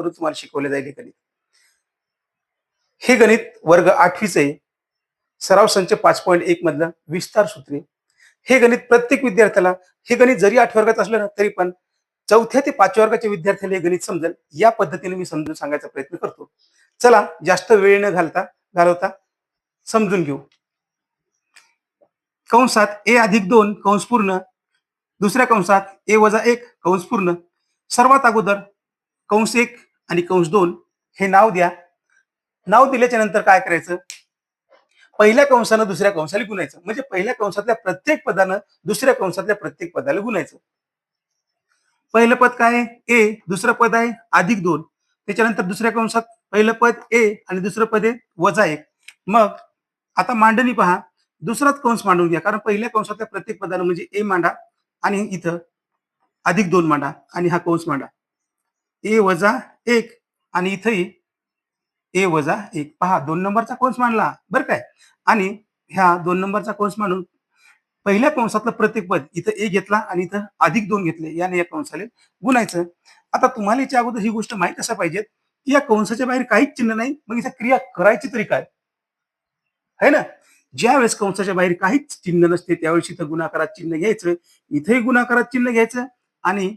करून तुम्हाला शिकवले जाईल हे गणित. हे गणित वर्ग 8वीचे आहे. सराव संच 5.1 मधलं विस्तार सूत्रे. हे गणित प्रत्येक विद्यार्थ्याला, हे गणित जरी 8 वर्गात असलं ना तरी पण 4थ्या ते 5व्या वर्गाच्या विद्यार्थ्याला हे गणित समजेल या पद्धतीने मी समजून सांगायचा प्रयत्न करतो. चला जास्त वेळ न घालवता समजून घेऊ. कंसात a+2 कंस पूर्ण, दुसऱ्या कंसात a-1 कंस पूर्ण. सर्वात अगोदर कंस 1 आणि कंस 2 हे नाव द्या. नाव दिल्याच्या नंतर काय करायचं, पहिल्या कंसानं दुसऱ्या कंसाला गुणायचं. म्हणजे पहिल्या कंसातल्या प्रत्येक पदानं दुसऱ्या कंसातल्या प्रत्येक पदाला गुणायचं. पहिलं पद काय आहे a, दुसरं पद आहे +2. त्याच्यानंतर दुसऱ्या कंसात पहिलं पद a आणि दुसरं पद आहे -1. मग आता मांडणी पहा, दुसराच कंस मांडून घ्या, कारण पहिल्या कंसातल्या प्रत्येक पदानं म्हणजे a मांडा आणि इथं +2 मांडा आणि हा कंस मांडा. a-1 आणि इथंही a-1. पहा 2 नंबरचा कंस मांडला बरं काय. आणि ह्या 2 नंबरचा कंस मांडून पहिल्या कंसातलं प्रत्येक पद इथं a घेतला आणि इथं +2 घेतले, याने या कंसाला गुणायचं. आता तुम्हाला याच्या अगोदर ही गोष्ट माहित असं पाहिजे की या कंसाच्या बाहेर काहीच चिन्ह नाही, मग इथं क्रिया करायची तरी काय, है ना. ज्या वेळेस कंसाच्या बाहेर काहीच चिन्ह नसते त्यावेळेस इथं गुणाकारात चिन्ह घ्यायचं, इथंही गुणाकारात चिन्ह घ्यायचं आणि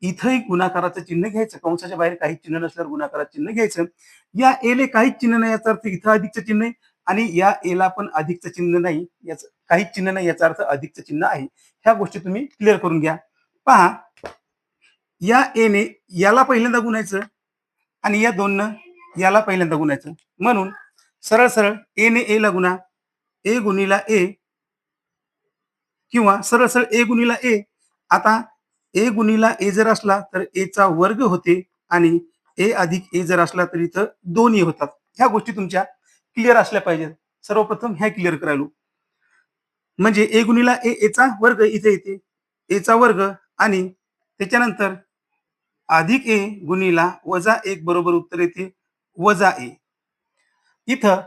इथंही गुणाकाराचं चिन्ह घ्यायचं. कंसाच्या बाहेर काहीच चिन्ह नसल्यावर गुणाकारात चिन्ह घ्यायचं. या एले काहीच चिन्ह नाही याचा अर्थ इथं अधिकचं चिन्ह आहे आणि या एला पण अधिकचं चिन्ह नाही, याचं काहीच चिन्ह नाही याचा अर्थ अधिकचं चिन्ह आहे. ह्या गोष्टी तुम्ही क्लिअर करून घ्या. पहा, या एने याला पहिल्यांदा गुणायचं आणि या 2नं याला पहिल्यांदा गुणायचं. म्हणून सरळ सरळ ए ने ए ला गुणा, ए गुणिला ए, किंवा सरळ सरळ ए गुणिला ए. आता ए गुणिला ए जर असला तर ए चा वर्ग होते आणि ए अधिक ए जर असला तर इथं 2 होतात. ह्या गोष्टी तुमच्या क्लिअर असल्या पाहिजेत. सर्वप्रथम ह्या क्लिअर करायलो. म्हणजे ए गुणिला ए, ए चा वर्ग इथे येते, ए चा वर्ग आणि त्याच्यानंतर अधिक ए गुणिला -1 बरोबर उत्तर येते -a. इथं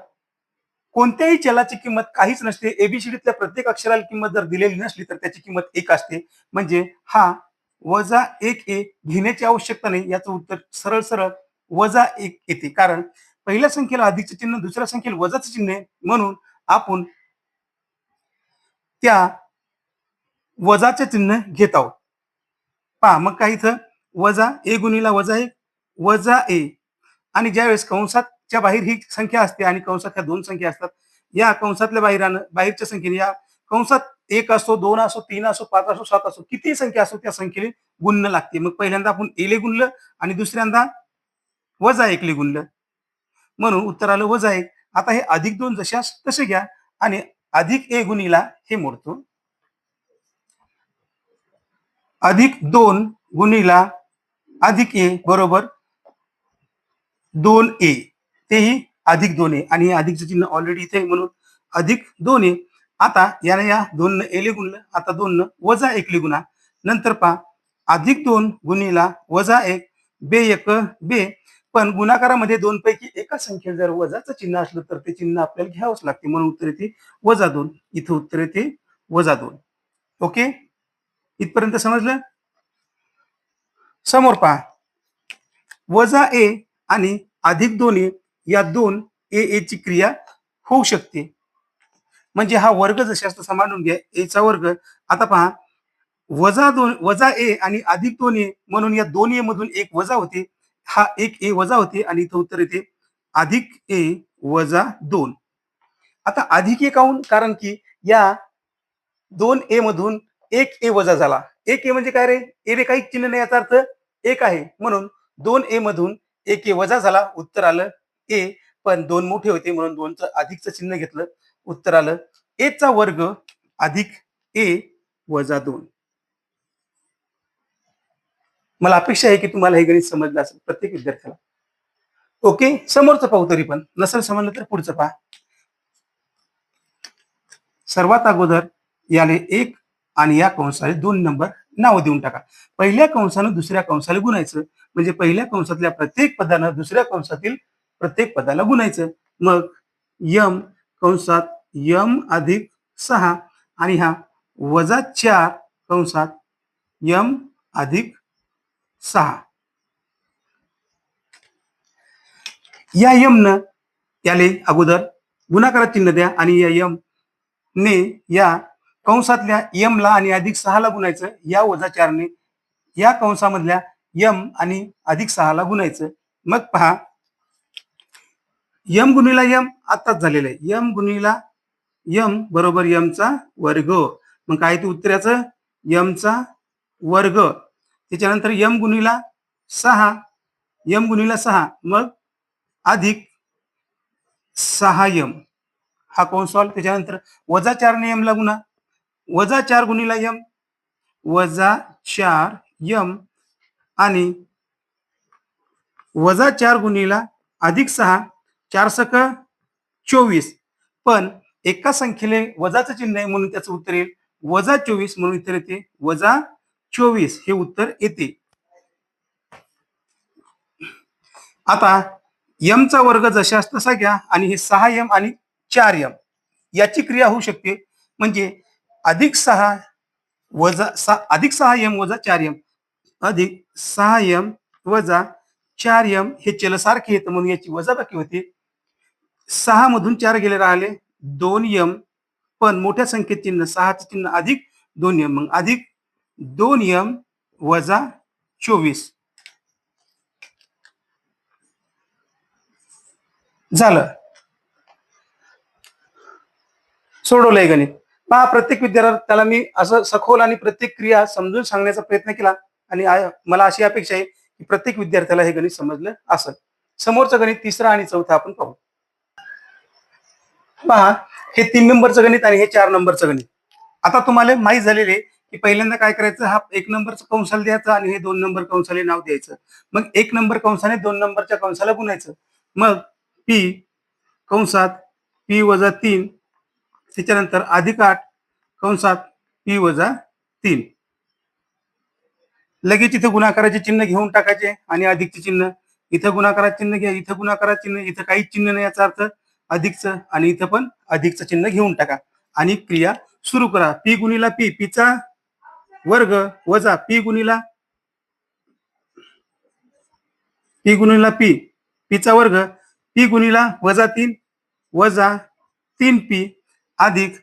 कोणत्याही चलाची किंमत काहीच नसते. एबीसीडीतल्या प्रत्येक अक्षराला किंमत जर दिलेली नसली तर त्याची किंमत 1 असते. म्हणजे हा -1a घेण्याची आवश्यकता नाही. याचं उत्तर सरळ सरळ -1 येते. कारण पहिल्या संख्येला अधिकचं चिन्ह, दुसऱ्या संख्येला वजाचं चिन्ह आहे, म्हणून आपण त्या वजाचे चिन्ह घेत आहोत. पहा मग काय इथं -a गुणिला -1 -a. आणि ज्यावेळेस कंसाच्या बाहेर ही संख्या असते आणि कंसात ह्या 2 संख्या असतात, या कंसातल्या बाहेरच्या संख्येने या कंसात 1 असो, 2 असो, 3 असो, 5 असो, 7 असो, किती संख्या असो त्या संख्येने गुणणं लागते. मग पहिल्यांदा आपण एले गुणलं आणि दुसऱ्यांदा -1 ले गुणलं, म्हणून उत्तर आलं -1. आता हे +2 जशास तसे घ्या आणि अधिक ए गुणिला हे मोडतो, +2 गुणिला अधिक ए बरोबर 2a. तेही +2 आणि हे अधिकचं चिन्ह ऑलरेडी इथे आहे म्हणून +2. आता याने या 2 एले गुणलं, आता 2 -1 ले गुणा. नंतर पहा +2 गुणिला -1 बे बे. पण गुणाकारामध्ये 2 पैकी एका संख्येत जर वजाचं चिन्ह असलं तर ते चिन्ह आपल्याला घ्यावंच लागते, म्हणून उत्तर येते -2. इथं उत्तर येते -2. ओके, इथपर्यंत समजलं. समोर पहा -a आणि +2a या 2 a ची क्रिया होऊ शकते. म्हणजे हा वर्ग जशास तसा मांडून घ्या, a चा वर्ग. आता पहा -2 आणि +2a म्हणून या 2a मधून 1 वजा होते, हा 1a वजा होते आणि इथं उत्तर येते +a 2. आता +a काऊन, कारण की या 2a मधून 1a वजा झाला. 1a म्हणजे काय रे, ए रे काही चिन्ह नाही याचा अर्थ 1 आहे, म्हणून 2a मधून 1a वजा झाला, उत्तर आलं a. पण 2 मोठे होते म्हणून 2चं अधिकचं चिन्ह घेतलं, उत्तर आलं a चा वर्ग अधिक a वजा 2. मला अपेक्षा आहे की तुम्हाला हे गणित समजलं असेल प्रत्येक विद्यार्थ्याला. ओके, समोरचं पाहू, तरी पण नसेल समजलं तर पुढचं पहा. सर्वात अगोदर याले 1 आणि या कंसाला 2 नंबर नाव देऊन टाका. पहिल्या कंसानं दुसऱ्या कंसाला गुणायचं, म्हणजे पहिल्या कंसातल्या प्रत्येक पदानं दुसऱ्या कंसातील प्रत्येक पदाला गुणायचं. मग यम कंसात यम अधिक 6 आणि हा -4 कंसात यम अधिक 6. या यम न याले अगोदर गुणाकारात चिन्ह द्या आणि या यम ने या कंसातल्या यम ला आणि अधिक 6 ला गुणायचं. या वजा 4 ने या कंसामधल्या यम आणि अधिक 6 ला गुणायचं. मग पहा यम गुणिला यम आताच झालेलं आहे. यम गुणिला यम बरोबर यमचा वर्ग. मग काय ते उत्तराचं यमचा वर्ग. त्याच्यानंतर यम गुणिला 6 यम गुणिला 6 मग अधिक 6 यम हा कंस सॉल्व. त्याच्यानंतर वजा 4 ने यमला गुणा. वजा 4 गुणिला यम वजा 4 यम आणि वजा 4 गुणिला अधिक 6 4 सक 24. पण एका संख्येले वजाचं चिन्ह आहे म्हणून त्याचं उत्तर येईल वजा 24 म्हणून उत्तर येते वजा 24 हे उत्तर येते. आता यमचा वर्ग जशास तसा घ्या आणि हे 6 यम आणि 4 यम याची क्रिया होऊ शकते. म्हणजे अधिक 6 वजा अधिक 6 यम वजा 4 यम अधिक 6 यम वजा 4 यम हे चलसारखे येतं म्हणून याची वजाबाकी होते. 6 मधून 4 गेले राहिले 2 यम. पण मोठ्या संख्येत चिन्ह 6चं चिन्ह अधिक 2 यम मग अधिक 2 यम वजा 24 झालं. सोडवलंय गणित. पहा प्रत्येक विद्यार्थ्याला मी असं सखोल आणि प्रत्येक क्रिया समजून सांगण्याचा प्रयत्न केला आणि मला अशी अपेक्षा आहे की प्रत्येक विद्यार्थ्याला हे गणित समजलं असेल. समोरचं गणित तिसरं आणि चौथं आपण पाहू. पहा हे 3 नंबरचं गणित आणि हे 4 नंबरचं गणित. आता तुम्हाला माहित झालेले की पहिल्यांदा काय करायचं हा 1 नंबरचं कंसाला द्यायचं आणि हे 2 नंबर कंसाला नाव द्यायचं. मग 1 नंबर कंसाने 2 नंबरच्या कंसाला गुणायचं. मग पी कंसात पी वजा 3 त्याच्यानंतर अधिक 8 कंसात पी वजा 3. लगेच इथं गुणाकाराचे चिन्ह घेऊन टाकायचे आणि अधिकचे चिन्ह. इथं गुणाकाराचे चिन्ह घ्या इथं गुणाकाराचे चिन्ह इथं काहीच चिन्ह नाही याचा अर्थ अधिकचं आणि इथं पण अधिकचं चिन्ह घेऊन टाका आणि क्रिया सुरू करा. पी गुणिला पी पीचा वर्ग वजा पी गुणिला पी पीचा वर्ग पी गुणिला वजा 3 वजा 3 पी अधिक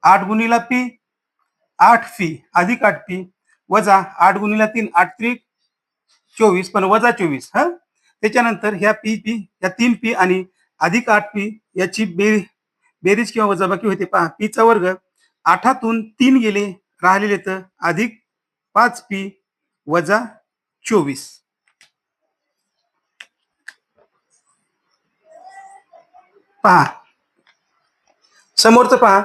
8 गुणिला पी 8 पी अधिक 8 पी वजा 8 गुणिला 3 8 त्रिक 24 पण वजा 24 हा. त्याच्यानंतर ह्या पी पी या 3 पी आणि अधिक 8 पी याची बेरीज किंवा वजाबाकी होते. पहा पीचा वर्ग 8तून 3 गेले राहिलेले तर अधिक 5 पी वजा 24. पहा समोरचं पहा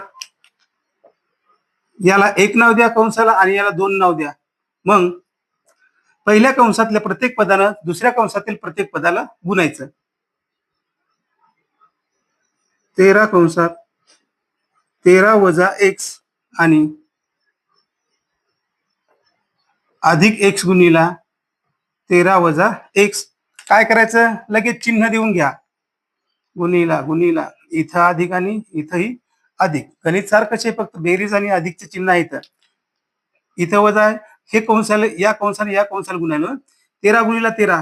याला 1 नाव द्या कंसाला आणि याला 2 नाव द्या. मग पहिल्या कंसातल्या प्रत्येक पदानं दुसऱ्या कंसातील प्रत्येक पदाला गुणायचं. 13 कंसात 13 वजा एक्स आणि अधिक एक्स गुणिला 13 वजा एक्स. काय करायचं लगेच चिन्ह देऊन घ्या. गुणिला गुणिला इथं अधिक आणि इथंही अधिक. गणित सारखंच आहे फक्त बेरीज आणि अधिकचे चिन्ह आहे. इथं वजा आहे हे कंसाला या कंसाला गुणायला 13 गुणिला 13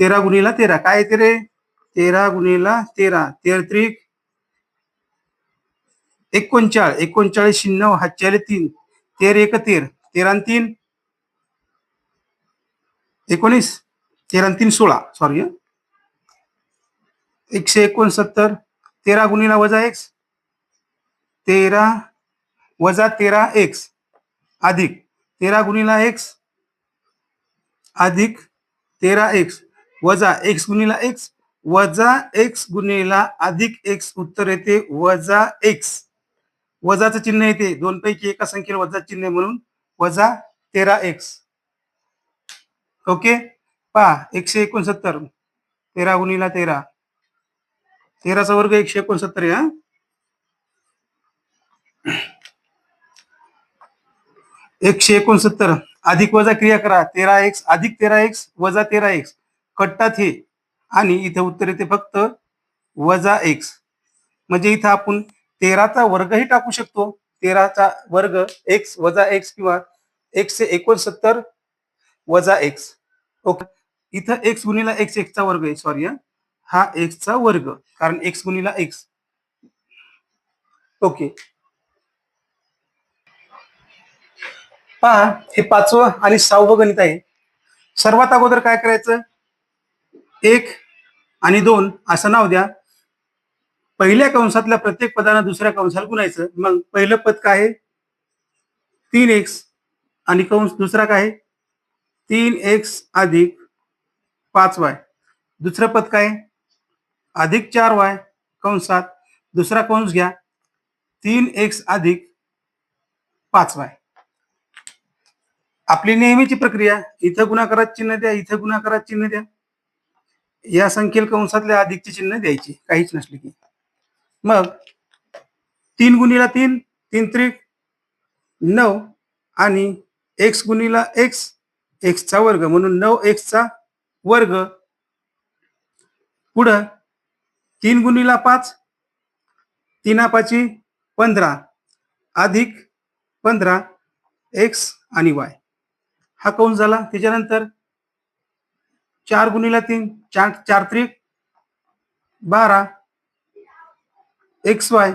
13 गुणिला 13 काय येते रे 13 गुणिला 13 13 त्रिक 39 39 शून्य हातच्याले 3 13 1 13 13 3 19 13 3 16 सॉरी 169 13 गुणिला वजा एक्स 13 वजा 13 एक्स अधिक 13 गुणिला एक्स अधिक 13 एक्स वजा एक्स गुणिला एक्स वजा एक्स गुणिला अधिक एक्स उत्तर येते वजा एक्स. वजाचं चिन्ह येते दोन पैकी एका संख्येला वजा चिन्ह म्हणून वजा 13 एक्स. ओके पहा 169 13 गुणिला 13 13चा वर्ग 169 आहे. 169 अधिक वजा क्रिया करा 13 एक्स अधिक 13 एक्स वजा 13 एक्स कट्टात हे आणि इथे उत्तर येते फक्त वजा एक्स. म्हणजे इथं आपण 13चा वर्गही टाकू शकतो. 13चा वर्ग एक्स वजा एक्स किंवा 169 वजा एक्स. ओके इथं एक्स गुणिला एक्स एक्सचा वर्ग आहे, सॉरी हा एक्सचा वर्ग, कारण एक्स गुणिला एक्स. ओके, पहा हे 5वं आणि 6वं गणित आहे. सर्वात अगोदर काय करायचं, 1 आणि 2 असं नाव द्या. पहिल्या कंसातल्या प्रत्येक पदाला दुसऱ्या कंसाला गुणायचं. मग पहिलं पद काय आहे, 3x आणि कंस दुसरा काय आहे, 3x अधिक 5y. दुसरं पद काय आहे, अधिक 4y कंसात दुसरा कंस घ्या, 3x अधिक 5y. आपली नेहमीची प्रक्रिया, इथं गुणाकारात चिन्ह द्या, इथं गुणाकारात चिन्ह द्या. या संख्येला कंसातल्या अधिकचे चिन्ह द्यायची, काहीच नसले की. मग 3 गुणिला 3, 3 त्रिक 9 आणि एक्स गुणिला एक्स एक्सचा वर्ग म्हणून 9x चा वर्ग. पुढं 3 गुणिला 5, 3 5 15 अधिक 15 एक्स आणि वाय, हा कंस झाला. त्याच्यानंतर 4 गुणिला 3, 4 त्रिक 12 एक्स वाय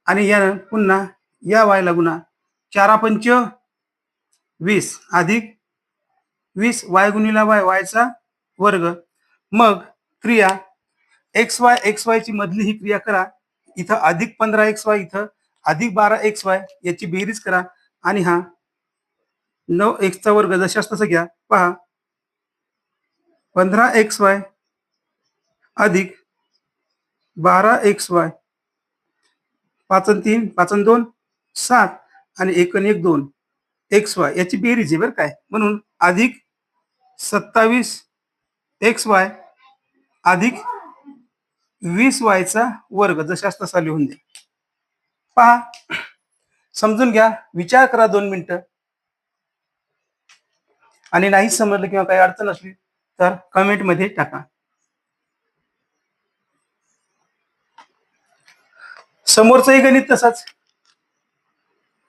आणि यानं पुन्हा या वायला गुणा, 4 पंच 20 अधिक 20 वाय गुणिला वाय वायचा वर्ग. मग क्रिया एक्स वाय ची मधली ही क्रिया करा. इथं अधिक 15xy, इथं अधिक 12xy, याची बेरीज करा आणि हा 9x चा वर्ग जशास तसं घ्या. पहा 15xy अधिक 12xy, 5 आणि 3 5 आणि 2 7 आणि 1 आणि 1 2 xy याची बेरीज आहे बरं काय, म्हणून अधिक 27xy अधिक 20y चा वर्ग जशास तसा लिहून दे. पहा, समजून घ्या, विचार करा 2 मिनिटं, आणि नाही समजलं किंवा काही अडचण असली तर कमेंट मध्ये टाका. समोरचंही गणित तसाच,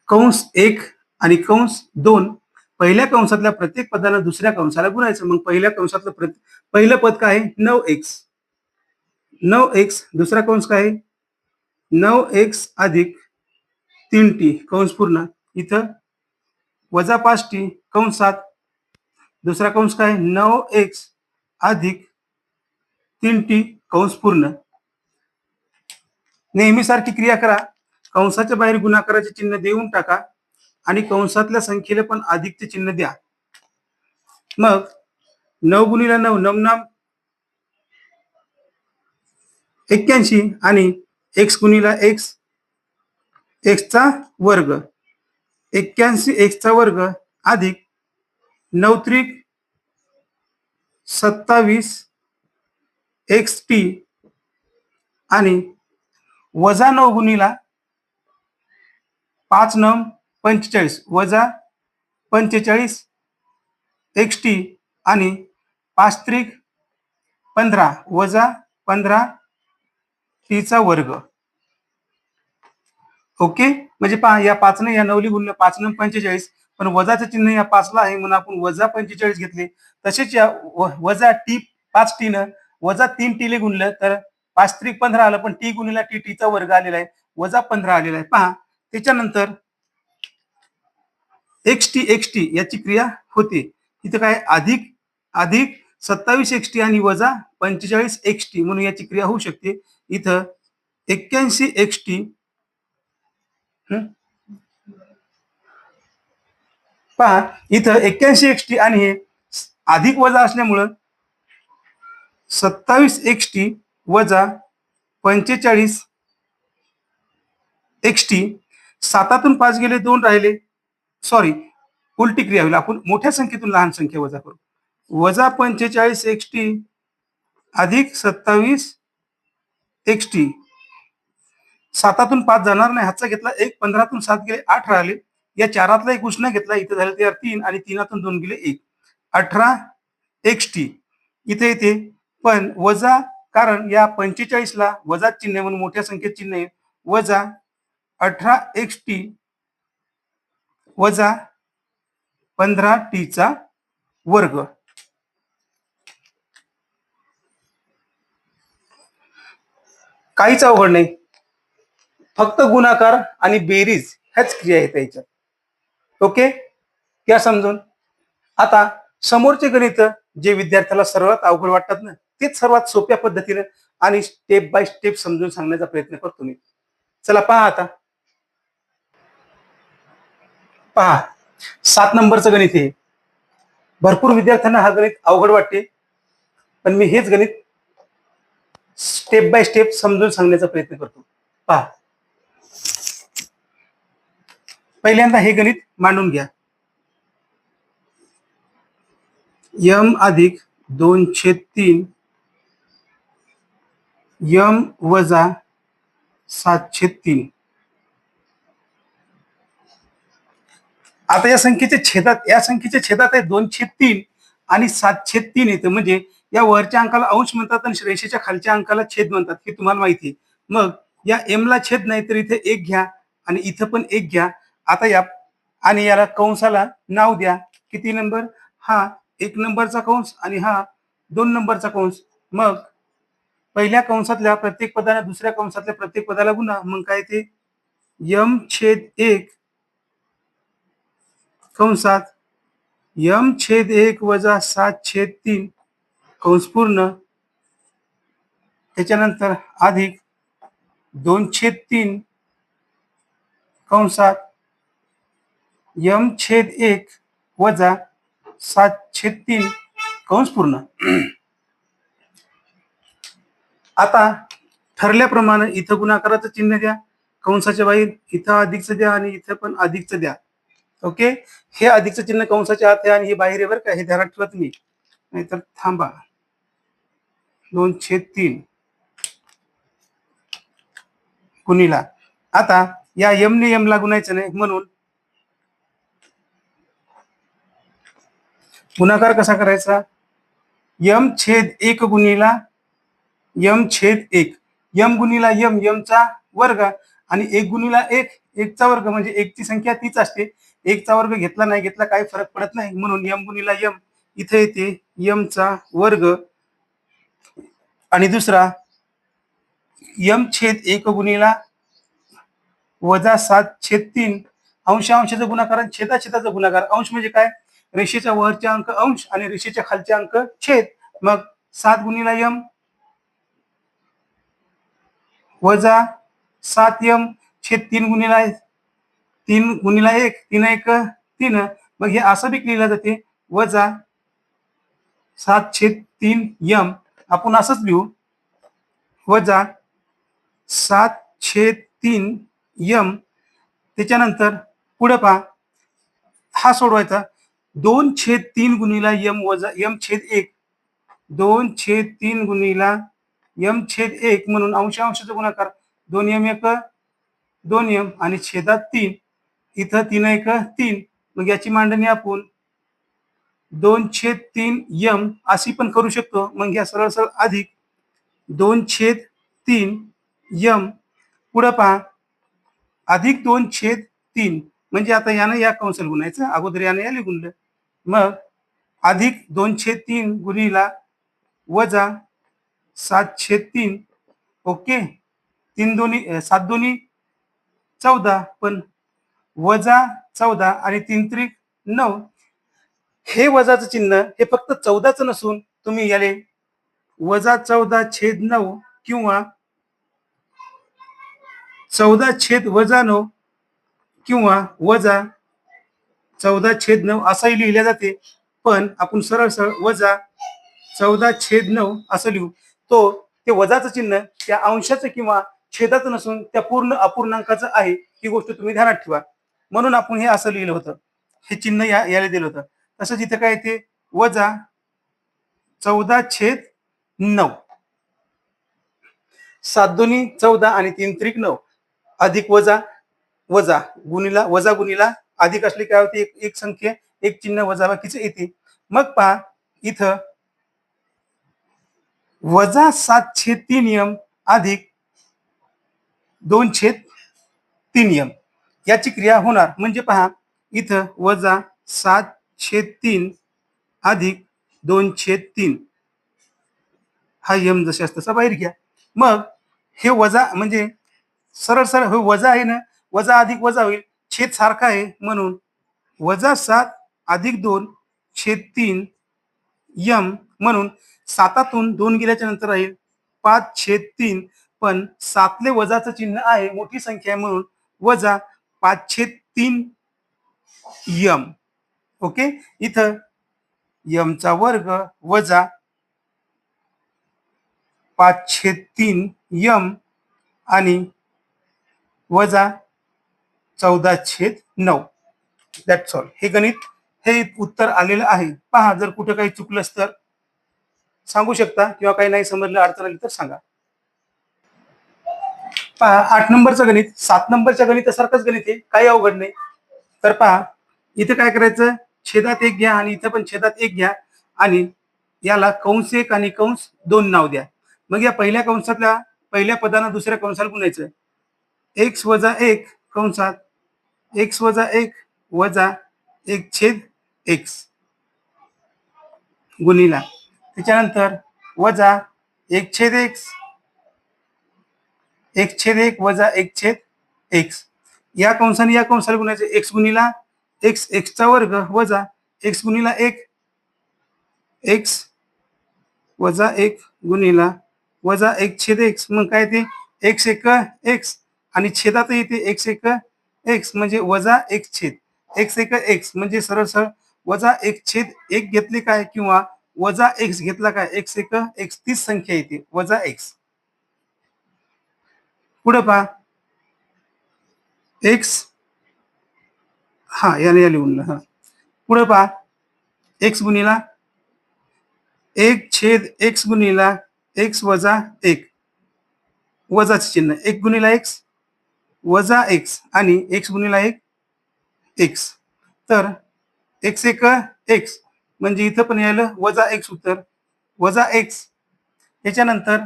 कंस 1 आणि कंस 2 पहिल्या कंसातल्या प्रत्येक पदाला दुसऱ्या कंसाला गुणायचं. मग पहिल्या कंसातलं पहिलं पद काय आहे, 9x. दुसरा कंस काय आहे, 9x अधिक 3t कंस पूर्ण, इथं वजा 5t कंसात दुसरा कंस काय, 9x अधिक 3t कंस पूर्ण. नेहमीसारखी क्रिया करा, कंसाच्या बाहेर गुणाकाराचे चिन्ह देऊन टाका आणि कंसातल्या संख्येला पण अधिकचे चिन्ह द्या. मग 9 गुणिला 9 9 81 आणि x गुणिला x एक्सचा वर्ग 81 एक्सचा वर्ग अधिक 9 त्रिक 27 xt आणि वजा 9 गुणिला 5 9 45 वजा 45 xt आणि 5 त्रिक 15 वजा 15 t चा वर्ग. ओके, म्हणजे पहा या 5 ने या 9 गुणलं, 5 9 45, पण वजाचं चिन्ह या 5 ला आहे म्हणून आपण वजा 45 घेतले. तसेच या वजा टी 5 टी न वजा 3 टी ले गुणलं तर 5 त्रिक 15 आलं, पण टी गुणिला टी टीचा वर्ग आलेला आहे, वजा 15 आलेला आहे. पहा त्याच्यानंतर एक्स टी याची क्रिया होते. इथं काय, अधिक अधिक 27 xt आणि वजा 45 xt म्हणून याची क्रिया होऊ शकते. इथं 81 xt पहा, इथं 81 xt आणि हे अधिक वजा असल्यामुळं 27 xt वजा 45 xt, 7तून 5 गेले 2 राहिले, सॉरी उलटी क्रिया होईल, आपण मोठ्या संख्येतून लहान संख्या वजा करू. वजा 45 xt अधिक 27 xt, 7तून 5 जाणार नाही, हातचा घेतला 1, 15तून 7 गेले 8 राहिले, या 4तला एक उष्ण घेतला, इथे झाले तयार 3 आणि 3तून 2 गेले 1, 18 xt इथे येते. पण वजा, कारण या 45 ला वजा चिन्ह म्हणून मोठ्या संख्येत चिन्ह आहे, वजा 18 xt वजा 15 t चा वर्ग. काहीच अवघड नाही, फक्त गुणाकार आणि बेरीज ह्याच क्रिया आहेत याच्यात. ओके, या समजून. आता समोरचे गणित जे विद्यार्थ्याला सर्वात अवघड वाटतात ना, तेच सर्वात सोप्या पद्धतीने आणि स्टेप बाय स्टेप समजून सांगण्याचा प्रयत्न करतो मी. चला पहा आता. पहा, 7 नंबरचं गणित आहे. भरपूर विद्यार्थ्यांना हा गणित अवघड वाटते, पण मी हेच गणित स्टेप बाय स्टेप समजून सांगण्याचा प्रयत्न करतो. पहा, पहिल्यांदा हे गणित मांडून घ्या. यम अधिक 2/3 यम वजा 7/3. आता या संख्येच्या छेदात आहे 2/3 आणि 7/3 येतं. म्हणजे या वरच्या अंकाला अंश म्हणतात आणि रेषेच्या खालच्या अंकाला छेद म्हणतात, हे तुम्हाला माहिती आहे. मग या एम ला छेद नाही तर इथे 1 घ्या आणि इथं पण 1 घ्या. आता या आणि याला कंसाला नाव द्या. किती नंबर? हा 1 नंबरचा कंस आणि हा 2 नंबरचा कंस. मग पहिल्या कंसातल्या प्रत्येक पदाला दुसऱ्या कंसातल्या प्रत्येक पदाला गुणा. मग काय ते m/1 कंसात m/1 वजा 7/3 कंस पूर्ण, त्याच्यानंतर अधिक 2/3 कंसात m/1 वजा 7/3 कंस पूर्ण. आता ठरल्याप्रमाणे इथं गुणाकाराचं चिन्ह द्या, कंसाच्या बाहेर इथं अधिकचं द्या आणि इथं पण अधिकचं द्या. ओके, हे अधिकचं चिन्ह कंसाच्या आत आहे आणि हे बाहेर आहे बरं का, हे ध्यानात ठेवा तुम्ही, नाहीतर थांबा. 2/3 गुणिला. आता या एम ने एम ला गुणायचं नाही, म्हणून गुणाकार कसा करायचा? m/1 गुणिला m/1. m गुणिला m चा वर्ग आणि 1 गुणिला 1 1 चा वर्ग, म्हणजे 1 ची संख्या तीच असते. 1 चा वर्ग घेतला नाही घेतला काही फरक पडत नाही, म्हणून m गुणिला m इथे येते m चा वर्ग आणि दुसरा m/1 गुणिला वजा 7/3 अंशाचं गुणाकार आणि छेदाचा गुणाकार. अंश म्हणजे काय? रेषेच्या वरच्या अंक अंश आणि रेषेच्या खालच्या अंक छेद. मग 7 गुणिला m वजा 7m/3 गुणिला 3 गुणिला 1 3 1 3. मग हे असं बी लिहिलं जाते वजा 7/3m. आपण असंच लिहू वजा 7/3m. त्याच्यानंतर पुढे पहा, हा सोडवायचा. 2/3 गुणिला m वजा m/1 2/3 गुणिला m/1 म्हणून अंशाचा गुणाकार 2m1 2m आणि छेदात 3. इथं 3 1 3. मग याची मांडणी आपण 2/3m अशी पण करू शकतो. मग या सरळ सरळ अधिक 2/3m. पुढे पहा, अधिक 2/3 म्हणजे आता यानं या कंसाला गुणायचं, अगोदर यानं याला गुणलं. मग अधिक 2/3 गुणिला वजा 7/3. ओके, 3 दोन्ही 7 दोन्ही 14, पण वजा 14 आणि 3 त्रिक 9. हे वजाचं चिन्ह हे फक्त 14चं नसून तुम्ही याले वजा 14/9 किंवा 14/-9 किंवा वजा 14/9 असंही लिहिल्या जाते. पण आपण सरळ सरळ वजा 14/9 असं लिहू. ते वजाचं चिन्ह त्या अंशाचं किंवा छेदाचं नसून त्या पूर्ण अपूर्णांकाचं आहे, ही गोष्ट तुम्ही ध्यानात ठेवा. म्हणून आपण हे असं लिहिलं होतं, हे चिन्ह याला दिलं होतं. तसंच इथं काय ते वजा 14/9. 7 दोन्ही 14 आणि 3 त्रिक 9 अधिक वजा वजा गुणिला वजा गुणिला अधिक असले काय होते, एक संख्या एक चिन्ह वजा बाकीचं येते. मग पहा इथं वजा 7/3m अधिक 2/3m याची क्रिया होणार. म्हणजे पहा इथं वजा 7/3 अधिक 2/3 हा m जसे असतं तसा बाहेर घ्या. मग हे वजा म्हणजे सरळ सरळ हे वजा आहे ना, वजा अधिक वजा होईल, छेद सारखा आहे म्हणून -7 + 2 छेद 3 म्हणून 7तून 2 गेल्याच्या नंतर राहील 5/3. पण 7ले वजाचं चिन्ह आहे, मोठी संख्या आहे म्हणून वजा 5/3 ओके. इथं चा वर्ग वजा 5/3 आणि वजा 14/9. That's all. हे गणित हे उत्तर आलेलं आहे. पहा, जर कुठं काही चुकलंच तर सांगू शकता किंवा काही नाही समजलं, अडचण आली तर सांगा. पहा, 8 नंबरचं गणित 7 नंबरच्या गणितासारखंच गणित आहे, काही अवघड नाही. तर पहा, इथे काय करायचं, छेदात 1 घ्या आणि इथं पण छेदात 1 घ्या आणि याला कंस 1 आणि कंस 2 नाव द्या. मग या पहिल्या कंसातल्या पहिल्या पदानं दुसऱ्या कंसाला गुणायचं. x - 1 कंसात x - 1 वजा 1/x गुणिला त्याच्यानंतर वजा 1/x 1/1 वजा 1/x. या कंसाने या कंसाला गुणायचं, x गुणिला x चा वर्ग वजा x गुणिला 1 x वजा 1 गुणिला वजा 1/x. मग काय ते x 1 x आणि छेदात येते x 1 x म्हणजे वजा 1/x म्हणजे सरळ सरळ वजा 1/1 घेतली काय किंवा वजा x घेतला काय, x 1 x तीच संख्या येते वजा x. पुढे पहा, x याने लिहून हा. पुढे पहा, x गुणिला 1/x गुणिला x वजा 1 वजाचे चिन्ह 1 गुणिला x वजा x आणि x गुणिला 1 x. तर x 1 x म्हणजे इथं पण यायला वजा x उत्तर वजा x. त्याच्यानंतर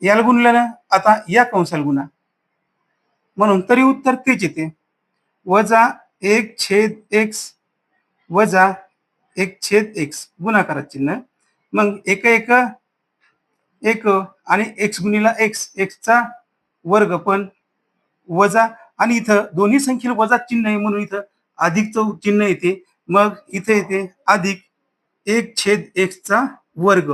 याला गुणलं ना, आता या कंसाला गुणा म्हणून तरी उत्तर तेच येते वजा 1/x वजा 1/x गुणाकारात चिन्ह. मग 1 1 1 आणि x गुणिला x चा वर्ग पण वजा आणि इथं दोन्ही संख्येला वजा चिन्ह आहे म्हणून इथं अधिकचं चिन्ह येते. मग इथे येते अधिक 1/x चा वर्ग.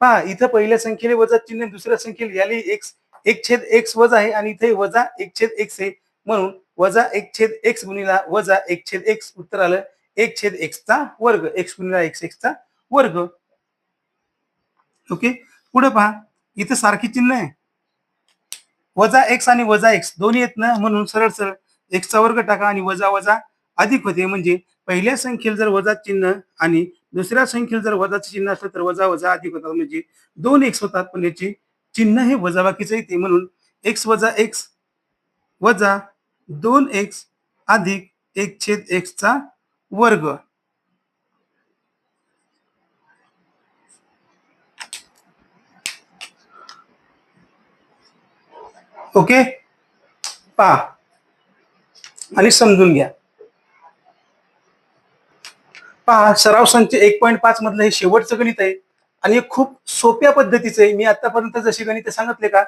पहा, इथं पहिल्या संख्येने वजा चिन्ह, दुसऱ्या संख्येला याली x 1/x वजा आहे आणि इथे वजा 1/x आहे म्हणून वजा 1/x गुणिला वजा 1/x उत्तर आलं 1/x चा वर्ग. x गुणिला x चा वर्ग. ओके. पुढे पहा, इथं सारखी चिन्ह आहे, वजा x आणि वजा x दोन्ही आहेत ना, म्हणून सरळ सरळ x चा वर्ग टाका आणि वजा वजा अधिक होते. म्हणजे पहिल्या संख्येला जर वजा चिन्ह आणि दुसऱ्या संख्येला जर वजाचं चिन्ह असलं तर वजा वजा अधिक होतात, म्हणजे 2x होतात, पण याची चिन्ह हे वजाबाकीचं येते म्हणून x वजा x वजा 2x अधिक 1/x चा वर्ग. ओके. पहा आणि समजून घ्या. पहा, सराव संच 1.5 मधलं हे शेवटचं गणित आहे आणि हे खूप सोप्या पद्धतीचं आहे. मी आतापर्यंत जशी गणित सांगितले का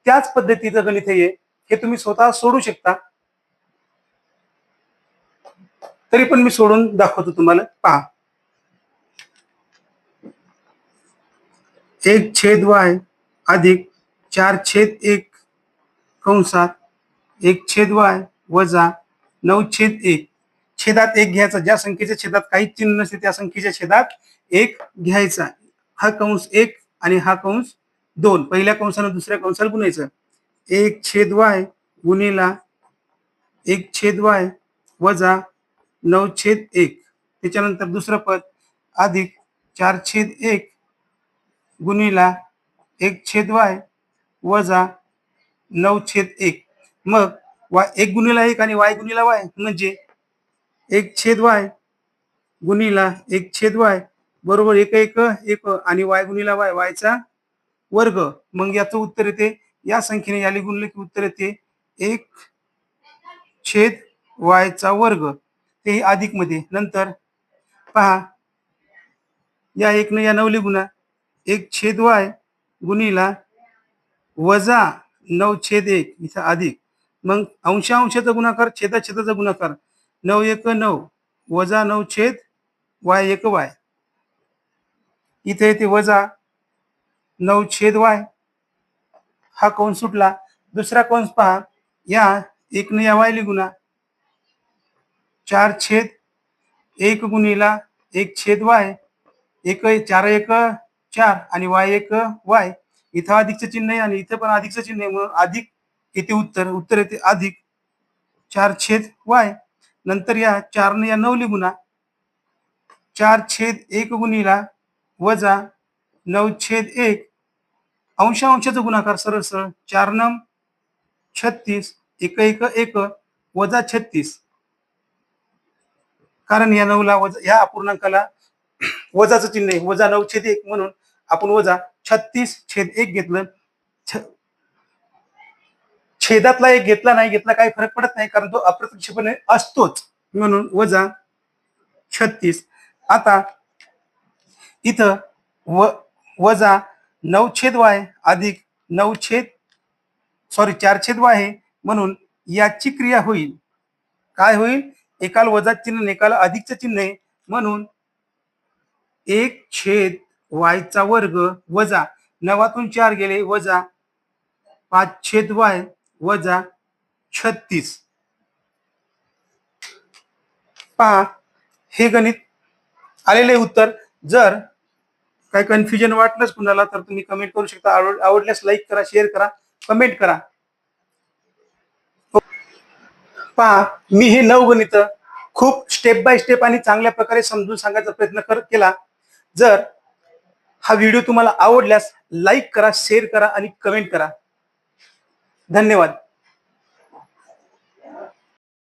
त्याच पद्धतीचं गणित आहे. हे तुम्ही स्वतः सोडू शकता, तरी पण मी सोडून दाखवतो तुम्हाला. पहा, 1/y अधिक 4/1 कंसात 1/y वजा 9/1 छेदात 1 घ्यायचा. ज्या संख्येच्या छेदात काहीच चिन्ह नसते त्या संख्येच्या छेदात 1 घ्यायचा. हा कंस 1 आणि हा कंस 2 पहिल्या कंसानं दुसऱ्या कंसाला गुणायचं. 1/y गुणिला 1/y वजा 9/1 त्याच्यानंतर दुसरं पद अधिक 4/1 गुणिला 1/y वजा 9/1. मग 1 गुणिला 1 आणि y गुणिला y म्हणजे 1/y गुणिला 1/y बरोबर 1 1 1 आणि y गुणिला y चा वर्ग. मग याचं उत्तर येते, या संख्येने याला गुणलं की उत्तर येते 1/y चा वर्ग. ते अधिक मध्ये. नंतर पहा, या 1 ने या 9 गुणा 1/y गुणिला वजा 9/1 इथं अधिक, मग अंशाचा गुणाकार छेदाचा गुणाकार, 9 1 9 वजा 9/y1 इथे येते वजा 9/y, हा कंस सुटला. दुसरा कंस पहा, या 1 ने या वायली गुणा, 4/1 गुणिला 1/y, 4 1 4 आणि y1 इथं अधिकचं चिन्ह आहे आणि इथं पण अधिकचं चिन्ह आहे, म्हणून अधिक येते उत्तर येते अधिक 4/y. नंतर या 4 ने या 9 ली गुणा, 4/1 गुणिला वजा 9/1 अंशाचा गुणाकार सरळ सरळ, 4 9 36 1 1 1 वजा 36, कारण या 9ला वजा, या अपूर्णांकाला वजाचं चिन्ह आहे, वजा 9/1 म्हणून आपण वजा 36/1 घेतलं. छेदातला एक घेतला काही फरक पडत नाही, कारण तो अप्रत्यक्षपणे असतोच, म्हणून वजा 36. आता इथं वजा 9/y अधिक 4/y आहे, म्हणून याची क्रिया होईल. काय होईल? एकाला वजा चिन्ह एकाला अधिकचं चिन्ह आहे, म्हणून 1/y² वजा 9तून 4 गेले वजा 5/y वजा 36. पहा, हे गणित आलेले उत्तर. जर काही कन्फ्युजन वाटलंच कुणाला तर तुम्ही कमेंट करू शकता. आवडल्यास लाईक करा, शेअर करा, कमेंट करा. पहा, मी हे 9 गणित खूप स्टेप बाय स्टेप आणि चांगल्या प्रकारे समजून सांगायचा प्रयत्न केला. जर हा व्हिडिओ तुम्हाला आवडल्यास लाईक करा, शेअर करा आणि कमेंट करा. धन्यवाद.